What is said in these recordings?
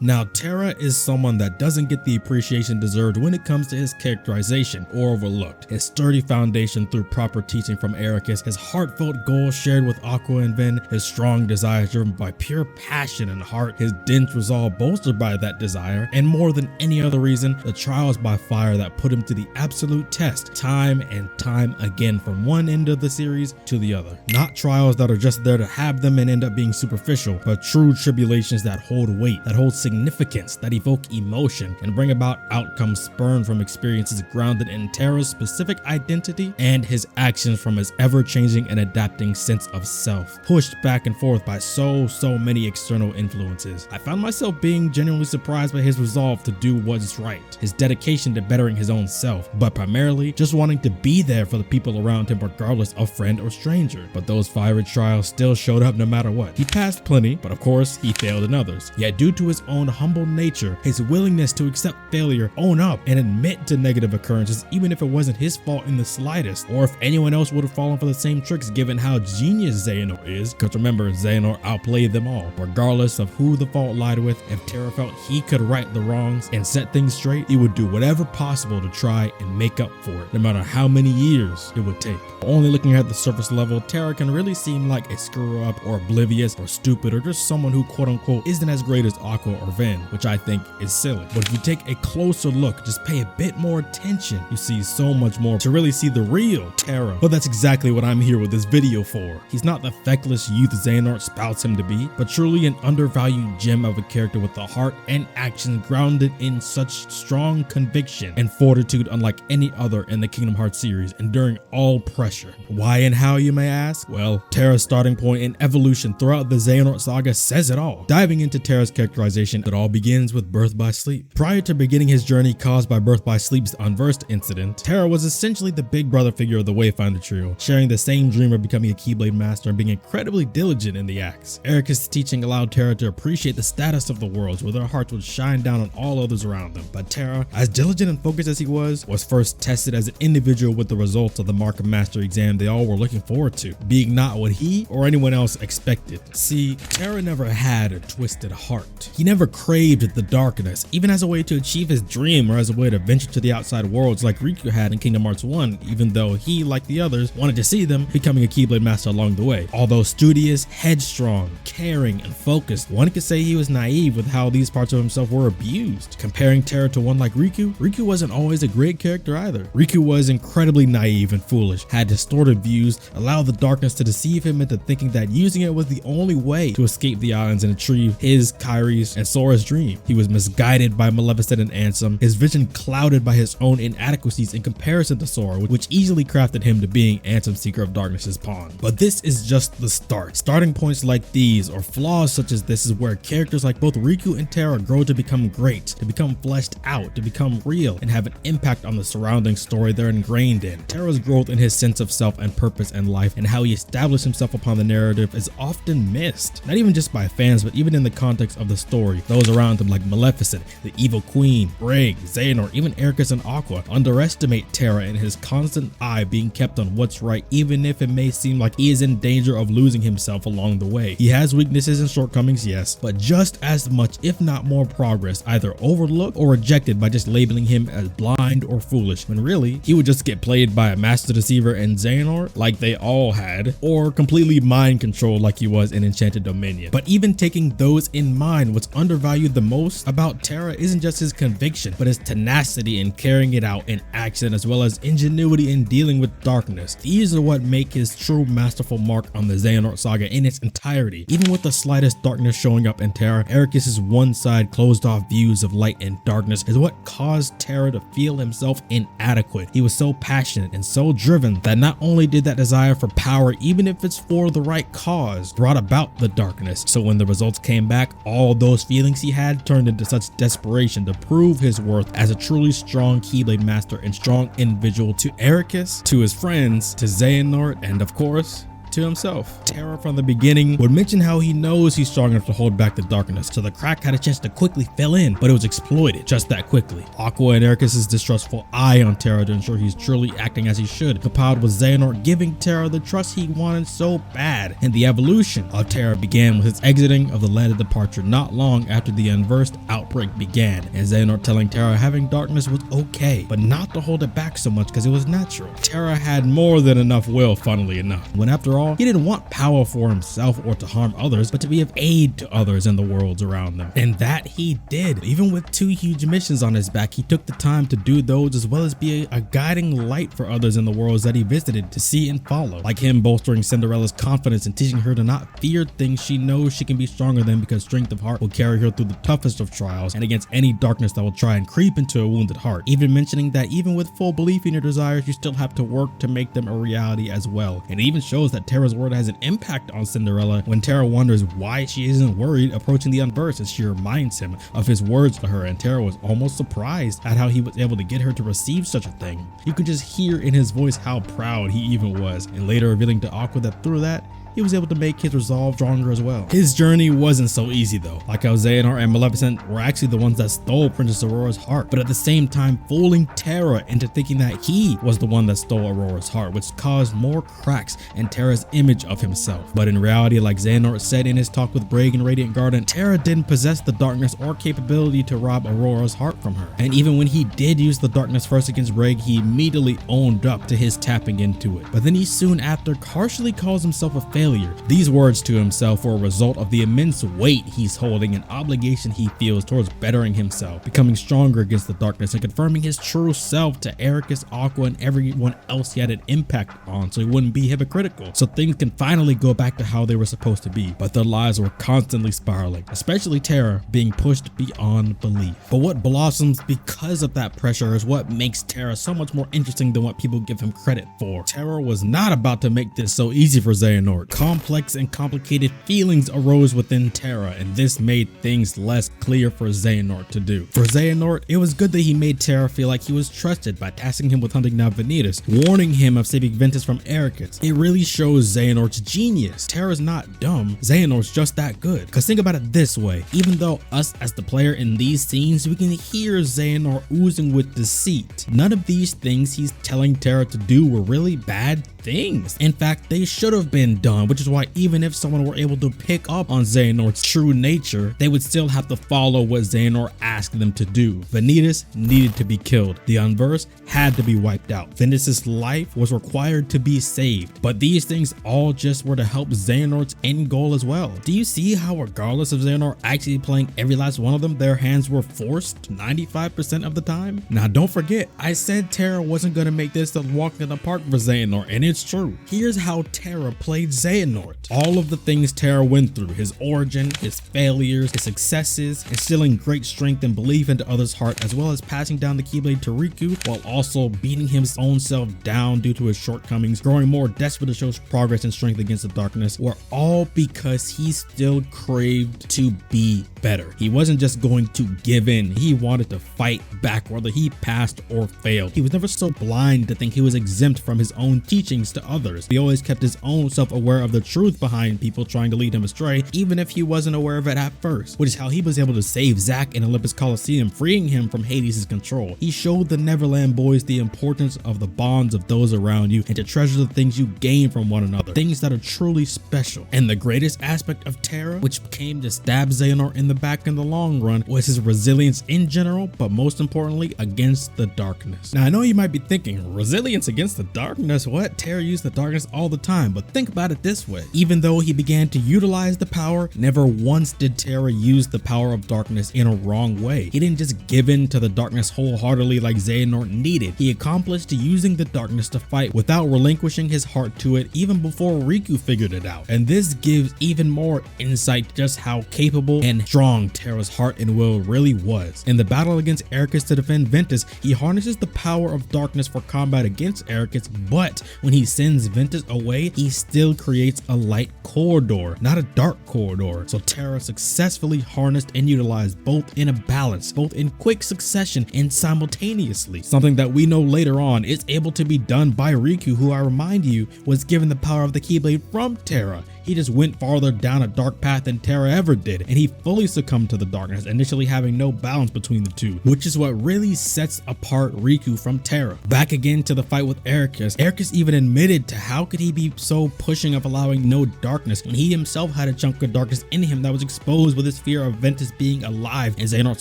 Now, Terra is someone that doesn't get the appreciation deserved when it comes to his characterization or overlooked. His sturdy foundation through proper teaching from Ericus, his heartfelt goals shared with Aqua and Ven, his strong desires driven by pure passion and heart, his dense resolve bolstered by that desire, and more than any other reason, the trials by fire that put him to the absolute test time and time again from one end of the series to the other. Not trials that are just there to have them and end up being superficial, but true tribulations that hold weight, that hold significance, that evoke emotion, and bring about outcomes spurned from experiences grounded in Terra's specific identity and his actions from his ever-changing and adapting sense of self, pushed back and forth by so many external influences. I found myself being genuinely surprised by his resolve to do what's right, his dedication to bettering his own self, but primarily just wanting to be there for the people around him regardless of friend or stranger. But those fiery trials still showed up no matter what. He passed plenty, but of course he failed in others. Yet due to his own humble nature, his willingness to accept failure, own up, and admit to negative occurrences even if it wasn't his fault in the slightest, or if anyone else would have fallen for the same tricks given how genius Xehanort is, because remember, Xehanort outplayed them all. Regardless of who the fault lied with, if Terra felt he could right the wrongs and set things straight, he would do whatever possible to try and make up for it, no matter how many years it would take. Only looking at the surface level, Terra can really seem like a screw up or oblivious or stupid or just someone who quote unquote isn't as great as Aqua or Ven, which I think is silly. But if you take a closer look, just pay a bit more attention, you see so much more to really see the real Terra. But that's exactly what I'm here with this video for. He's not the feckless youth Xehanort spouts him to be, but truly an undervalued gem of a character with a heart and action grounded in such strong conviction and fortitude unlike any other in the Kingdom Hearts series, enduring all pressure. Why and how, you may ask? Well, Terra's starting point and evolution throughout the Xehanort saga says it all. Diving into Terra's characterization, it all begins with birth by sleep. Prior to beginning his journey caused by birth by sleep's unversed incident, Terra was essentially the big brother figure of the Wayfinder trio, sharing the same dream of becoming a Keyblade master and being incredibly diligent in the acts. Ericus' teaching allowed Terra to appreciate the status of the worlds, where their hearts would shine down on all others around them. But Terra, as diligent and focused as he was first tested as an individual with the results of the Mark of Master exam they all were looking forward to, being not what he or anyone else expected. See, Terra never had a twisted heart. He never craved the darkness, even as a way to achieve his dream or as a way to venture to the outside worlds like Riku had in Kingdom Hearts 1, even though he, like the others, wanted to see them becoming a Keyblade master along the way. Although studious, headstrong, caring, and focused, one could say he was naive with how these parts of himself were abused. Comparing Terra to one like Riku, Riku wasn't always a great character either. Riku was incredibly naive and foolish, had distorted views, allowed the darkness to deceive him into thinking that using it was the only way to escape the islands and achieve his, Kairi's, and Sora's dream. He was misguided by Maleficent and Ansem, his vision clouded by his own inadequacies in comparison to Sora, which easily crafted him to being Ansem's Seeker of Darkness's pawn. But this is just the start. Starting points like these, or flaws such as this, is where characters like both Riku and Terra grow to become great, to become fleshed out, to become real, and have an impact on the surrounding story they're ingrained in. Terra's growth in his sense of self and purpose in life, and how he established himself upon the narrative, is often missed. Not even just by fans, but even in the context of the story. Those around him like Maleficent, the Evil Queen, Brig, Xehanort, even Ericus and Aqua underestimate Terra and his constant eye being kept on what's right, even if it may seem like he is in danger of losing himself along the way. He has weaknesses and shortcomings, yes, but just as much, if not more, progress either overlooked or rejected by just labeling him as blind or foolish, when really he would just get played by a master deceiver in Xehanort like they all had, or completely mind controlled like he was in Enchanted Dominion. But even taking those in mind, what's undervalued the most about Terra isn't just his conviction, but his tenacity in carrying it out in action, as well as ingenuity in dealing with darkness. These are what make his true masterful mark on the Xehanort saga in its entirety. Even with the slightest darkness showing up in Terra, Ericus's one-side closed-off views of light and darkness is what caused Terra to feel himself inadequate. He was so passionate and so driven that not only did that desire for power, even if it's for the right cause, brought about the darkness. So when the results came back, all those feelings he had turned into such desperation to prove his worth as a truly strong Keyblade master and strong individual to Ericus, to his friends, to Xehanort, and of course, to himself. Terra from the beginning would mention how he knows he's strong enough to hold back the darkness, so the crack had a chance to quickly fill in, but it was exploited just that quickly. Aqua and Ericus' distrustful eye on Terra to ensure he's truly acting as he should, compiled with Xehanort giving Terra the trust he wanted so bad. And the evolution of Terra began with his exiting of the land of departure not long after the unversed outbreak began, and Xehanort telling Terra having darkness was okay, but not to hold it back so much because it was natural. Terra had more than enough will, funnily enough, when after all, he didn't want power for himself or to harm others, but to be of aid to others in the worlds around them. And that he did. Even with 2 huge missions on his back, he took the time to do those as well as be a guiding light for others in the worlds that he visited to see and follow. Like him bolstering Cinderella's confidence and teaching her to not fear things she knows she can be stronger than, because strength of heart will carry her through the toughest of trials and against any darkness that will try and creep into a wounded heart. Even mentioning that even with full belief in your desires, you still have to work to make them a reality as well. And it even shows that Terra's word has an impact on Cinderella when Terra wonders why she isn't worried approaching the unversed, as she reminds him of his words to her, and Terra was almost surprised at how he was able to get her to receive such a thing. You could just hear in his voice how proud he even was, and later revealing to Aqua that through that, he was able to make his resolve stronger as well. His journey wasn't so easy though, like how Xehanort and Maleficent were actually the ones that stole Princess Aurora's heart, but at the same time fooling Terra into thinking that he was the one that stole Aurora's heart, which caused more cracks in Terra's image of himself. But in reality, like Xehanort said in his talk with Braig and Radiant Garden, Terra didn't possess the darkness or capability to rob Aurora's heart from her. And even when he did use the darkness first against Braig, he immediately owned up to his tapping into it. But then he soon after harshly calls himself a failure. These words to himself were a result of the immense weight he's holding and obligation he feels towards bettering himself, becoming stronger against the darkness, and confirming his true self to Ericus, Aqua, and everyone else he had an impact on, so he wouldn't be hypocritical, so things can finally go back to how they were supposed to be. But their lives were constantly spiraling, especially Terra being pushed beyond belief. But what blossoms because of that pressure is what makes Terra so much more interesting than what people give him credit for. Terra was not about to make this so easy for Xehanort. Complex and complicated feelings arose within Terra, and this made things less clear for Xehanort to do. For Xehanort, it was good that he made Terra feel like he was trusted by tasking him with hunting down Vanitas, warning him of saving Ventus from Ericus. It really shows Xehanort's genius. Terra's not dumb, Xehanort's just that good. Cause think about it this way, even though us as the player in these scenes, we can hear Xehanort oozing with deceit, none of these things he's telling Terra to do were really bad things. In fact, they should have been done, which is why even if someone were able to pick up on Xehanort's true nature, they would still have to follow what Xehanort asked them to do. Vanitas needed to be killed. The unversed had to be wiped out. Ventus's life was required to be saved. But these things all just were to help Xehanort's end goal as well. Do you see how regardless of Xehanort actually playing every last one of them, their hands were forced 95% of the time? Now don't forget, I said Terra wasn't gonna make this a walk in the park for Xehanort, and it's true. Here's how Terra played Xehanort. All of the things Terra went through, his origin, his failures, his successes, instilling great strength and belief into others' heart, as well as passing down the Keyblade to Riku, while also beating his own self down due to his shortcomings, growing more desperate to show progress and strength against the darkness, were all because he still craved to be better. He wasn't just going to give in, he wanted to fight back whether he passed or failed. He was never so blind to think he was exempt from his own teachings to others. He always kept his own self aware of the truth behind people trying to lead him astray, even if he wasn't aware of it at first, which is how he was able to save Zack in Olympus Coliseum, freeing him from Hades' control. He showed the Neverland boys the importance of the bonds of those around you and to treasure the things you gain from one another, things that are truly special. And the greatest aspect of Terra, which came to stab Xehanort in the back in the long run, was his resilience in general, but most importantly against the darkness. Now I know you might be thinking, resilience against the darkness? What? Terra used the darkness all the time, but think about it this way. Even though he began to utilize the power, never once did Terra use the power of darkness in a wrong way. He didn't just give in to the darkness wholeheartedly like Xehanort needed. He accomplished using the darkness to fight without relinquishing his heart to it even before Riku figured it out. And this gives even more insight to just how capable and strong Terra's heart and will really was. In the battle against Ericus to defend Ventus, he harnesses the power of darkness for combat against Ericus, but when he he sends Ventus away, he still creates a light corridor, not a dark corridor. So Terra successfully harnessed and utilized both in a balance, both in quick succession and simultaneously. Something that we know later on is able to be done by Riku, who I remind you was given the power of the Keyblade from Terra. He just went farther down a dark path than Terra ever did, and he fully succumbed to the darkness, initially having no balance between the two, which is what really sets apart Riku from Terra. Back again to the fight with Ericus. Ericus even admitted to how could he be so pushing of allowing no darkness when he himself had a chunk of darkness in him that was exposed with his fear of Ventus being alive and Xehanort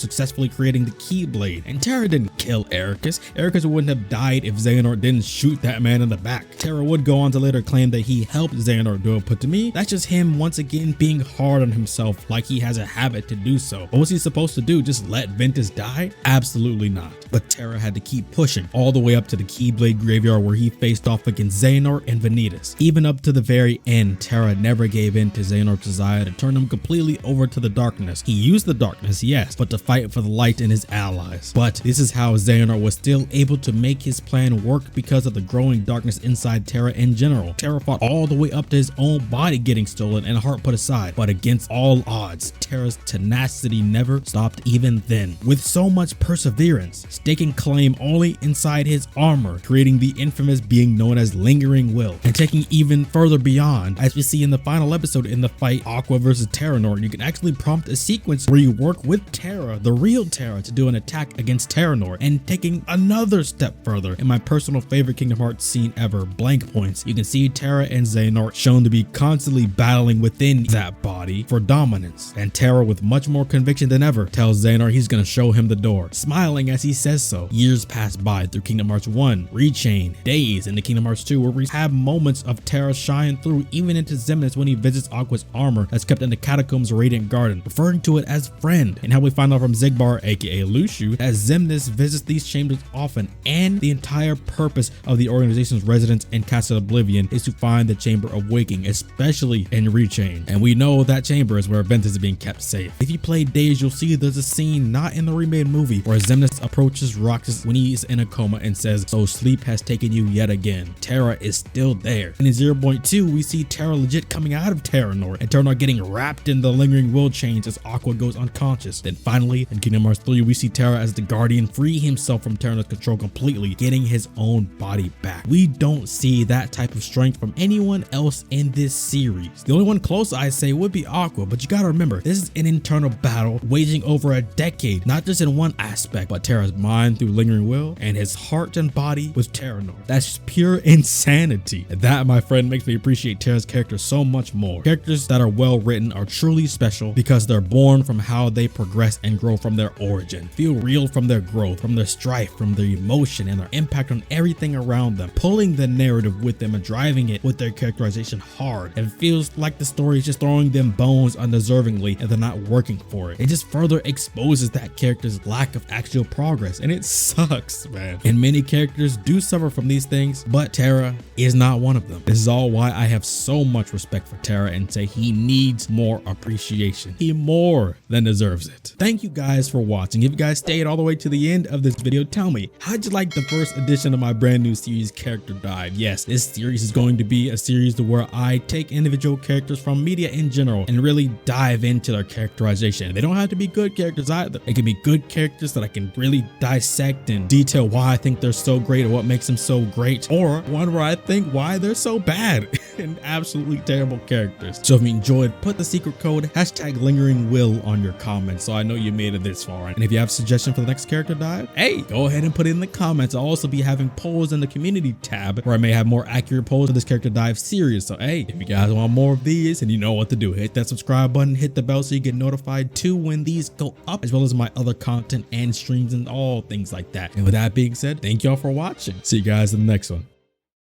successfully creating the Keyblade. And Terra didn't kill Ericus. Ericus wouldn't have died if Xehanort didn't shoot that man in the back. Terra would go on to later claim that he helped Xehanort do it, but to me, that's just him once again being hard on himself like he has a habit to do so. What was he supposed to do? Just let Ventus die? Absolutely not. But Terra had to keep pushing all the way up to the Keyblade graveyard where he faced off against Xehanort and Vanitas. Even up to the very end, Terra never gave in to Xehanort's desire to turn him completely over to the darkness. He used the darkness, yes, but to fight for the light and his allies. But this is how Xehanort was still able to make his plan work because of the growing darkness inside Terra in general. Terra fought all the way up to his own body getting stolen and heart put aside, but against all odds, Terra's tenacity never stopped even then. With so much perseverance, staking claim only inside his armor, creating the infamous being known as Lingering Will, and taking even further beyond, as we see in the final episode in the fight Aqua versus Xehanort. You can actually prompt a sequence where you work with Terra, the real Terra, to do an attack against Xehanort, and taking another step further in my personal favorite Kingdom Hearts scene ever, Blank Points. You can see Terra and Xehanort shown to be constantly battling within that body for dominance, and Terra, with much more conviction than ever, tells Xehanort he's gonna show him the door, smiling as he says so. Years pass by through Kingdom Hearts 1, Rechain, days into Kingdom Hearts 2, where we have moments of Terra shine through even into Xemnas when he visits Aqua's armor that's kept in the catacombs of Radiant Garden, referring to it as friend, and how we find out from Xigbar, aka Luxu, that Xemnas visits these chambers often, and the entire purpose of the organization's residence in Castle Oblivion is to find the Chamber of Waking, especially in Rechain, and we know that chamber is where Ventus is being kept safe. If you play Days, you'll see there's a scene not in the remade movie where Xemnas approaches Roxas when he's in a coma and says, "So sleep has taken you yet again." Terra is still there. And in 0.2, we see Terra legit coming out of Xehanort, and Xehanort getting wrapped in the Lingering Will chains as Aqua goes unconscious. Then finally, in Kingdom Hearts 3, we see Terra as the Guardian free himself from Xehanort's control completely, getting his own body back. We don't see that type of strength from anyone else in this series. The only one close, I say, would be Aqua, but you gotta remember, this is an internal battle waging over a decade, not just in one aspect, but Terra's mind through Lingering Will and his heart and body with Xehanort. That's pure insanity. And that, my friend, makes me appreciate Terra's character so much more. Characters that are well written are truly special because they're born from how they progress and grow from their origin, feel real from their growth, from their strife, from their emotion and their impact on everything around them, pulling the narrative with them and driving it with their characterization hard. It feels like the story is just throwing them bones undeservingly and they're not working for it. It just further exposes that character's lack of actual progress, and it sucks, man. And many characters do suffer from these things, but Terra is not one of them. This is all why I have so much respect for Terra and say he needs more appreciation. He more than deserves it. Thank you guys for watching. If you guys stayed all the way to the end of this video, tell me, how'd you like the first edition of my brand new series, Character Dive? Yes, this series is going to be a series to where I take individual characters from media in general and really dive into their characterization. They don't have to be good characters either. They can be good characters that I can really dissect and detail why I think they're so great or what makes them so great, or one where I think why they're so bad and absolutely terrible characters. So if you enjoyed, put the secret code #LingeringWill on your comments so I know you made it this far. And if you have a suggestion for the next character dive, hey, go ahead and put it in the comments. I'll also be having polls in the community tab where I may have more accurate polls for this character dive series. So hey, if you guys want more of these, and you know what to do, hit that subscribe button, hit the bell so you get notified too when these go up, as well as my other content and streams and all things like that. And with that being said, thank y'all for watching. See you guys in the next one.